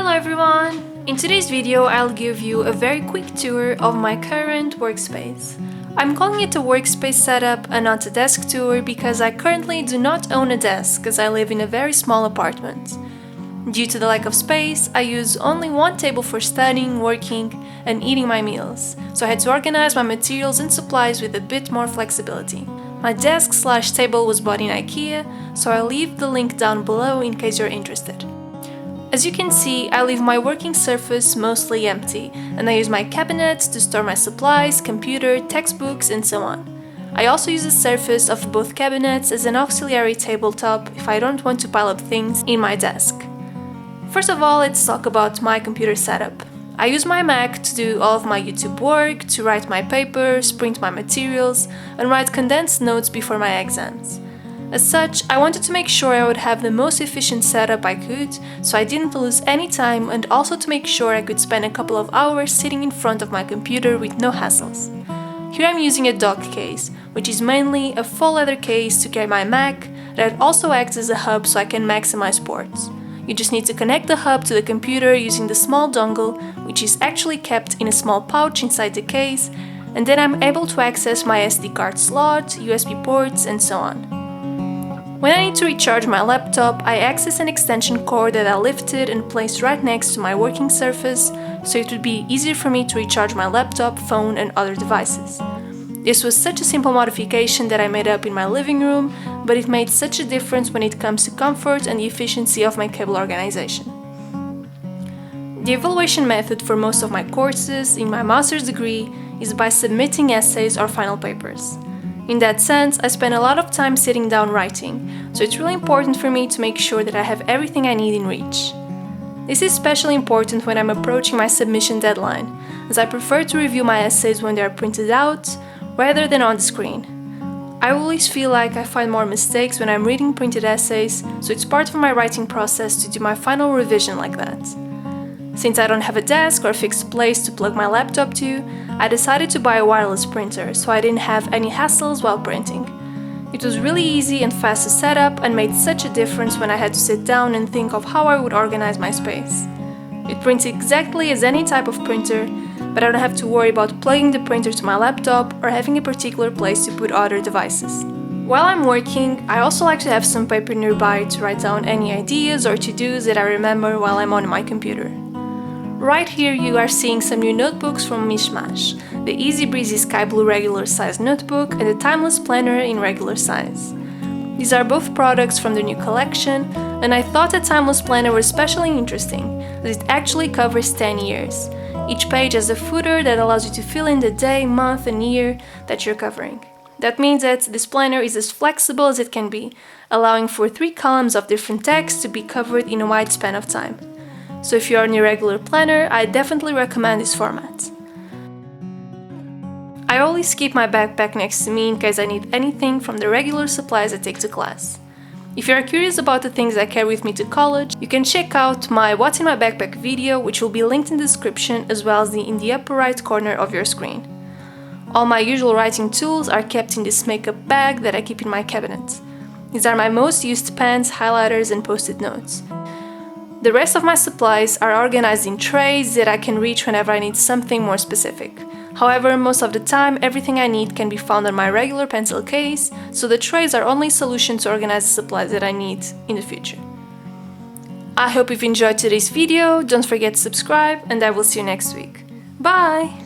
Hello everyone! In today's video, I'll give you a very quick tour of my current workspace. I'm calling it a workspace setup and not a desk tour because I currently do not own a desk as I live in a very small apartment. Due to the lack of space, I use only one table for studying, working, and eating my meals, so I had to organize my materials and supplies with a bit more flexibility. My desk/table was bought in IKEA, so I'll leave the link down below in case you're interested. As you can see, I leave my working surface mostly empty, and I use my cabinets to store my supplies, computer, textbooks, and so on. I also use the surface of both cabinets as an auxiliary tabletop if I don't want to pile up things in my desk. First of all, let's talk about my computer setup. I use my Mac to do all of my YouTube work, to write my papers, print my materials, and write condensed notes before my exams. As such, I wanted to make sure I would have the most efficient setup I could, so I didn't lose any time, and also to make sure I could spend a couple of hours sitting in front of my computer with no hassles. Here I'm using a dock case, which is mainly a faux leather case to carry my Mac that also acts as a hub so I can maximize ports. You just need to connect the hub to the computer using the small dongle, which is actually kept in a small pouch inside the case, and then I'm able to access my SD card slot, USB ports, and so on. When I need to recharge my laptop, I access an extension cord that I lifted and placed right next to my working surface, so it would be easier for me to recharge my laptop, phone, and other devices. This was such a simple modification that I made up in my living room, but it made such a difference when it comes to comfort and the efficiency of my cable organization. The evaluation method for most of my courses in my master's degree is by submitting essays or final papers. In that sense, I spend a lot of time sitting down writing, so it's really important for me to make sure that I have everything I need in reach. This is especially important when I'm approaching my submission deadline, as I prefer to review my essays when they are printed out, rather than on the screen. I always feel like I find more mistakes when I'm reading printed essays, so it's part of my writing process to do my final revision like that. Since I don't have a desk or a fixed place to plug my laptop to, I decided to buy a wireless printer so I didn't have any hassles while printing. It was really easy and fast to set up and made such a difference when I had to sit down and think of how I would organize my space. It prints exactly as any type of printer, but I don't have to worry about plugging the printer to my laptop or having a particular place to put other devices. While I'm working, I also like to have some paper nearby to write down any ideas or to-dos that I remember while I'm on my computer. Right here you are seeing some new notebooks from Mishmash, the Easy Breezy Sky Blue regular size notebook and the Timeless Planner in regular size. These are both products from the new collection, and I thought the Timeless Planner was especially interesting, as it actually covers 10 years. Each page has a footer that allows you to fill in the day, month, and year that you're covering. That means that this planner is as flexible as it can be, allowing for 3 columns of different text to be covered in a wide span of time. So if you're on your regular planner, I definitely recommend this format. I always keep my backpack next to me in case I need anything from the regular supplies I take to class. If you are curious about the things I carry with me to college, you can check out my What's in My Backpack video, which will be linked in the description as well as in the upper right corner of your screen. All my usual writing tools are kept in this makeup bag that I keep in my cabinet. These are my most used pens, highlighters, and post-it notes. The rest of my supplies are organized in trays that I can reach whenever I need something more specific. However, most of the time, everything I need can be found on my regular pencil case, so the trays are only a solution to organize the supplies that I need in the future. I hope you've enjoyed today's video, don't forget to subscribe, and I will see you next week. Bye!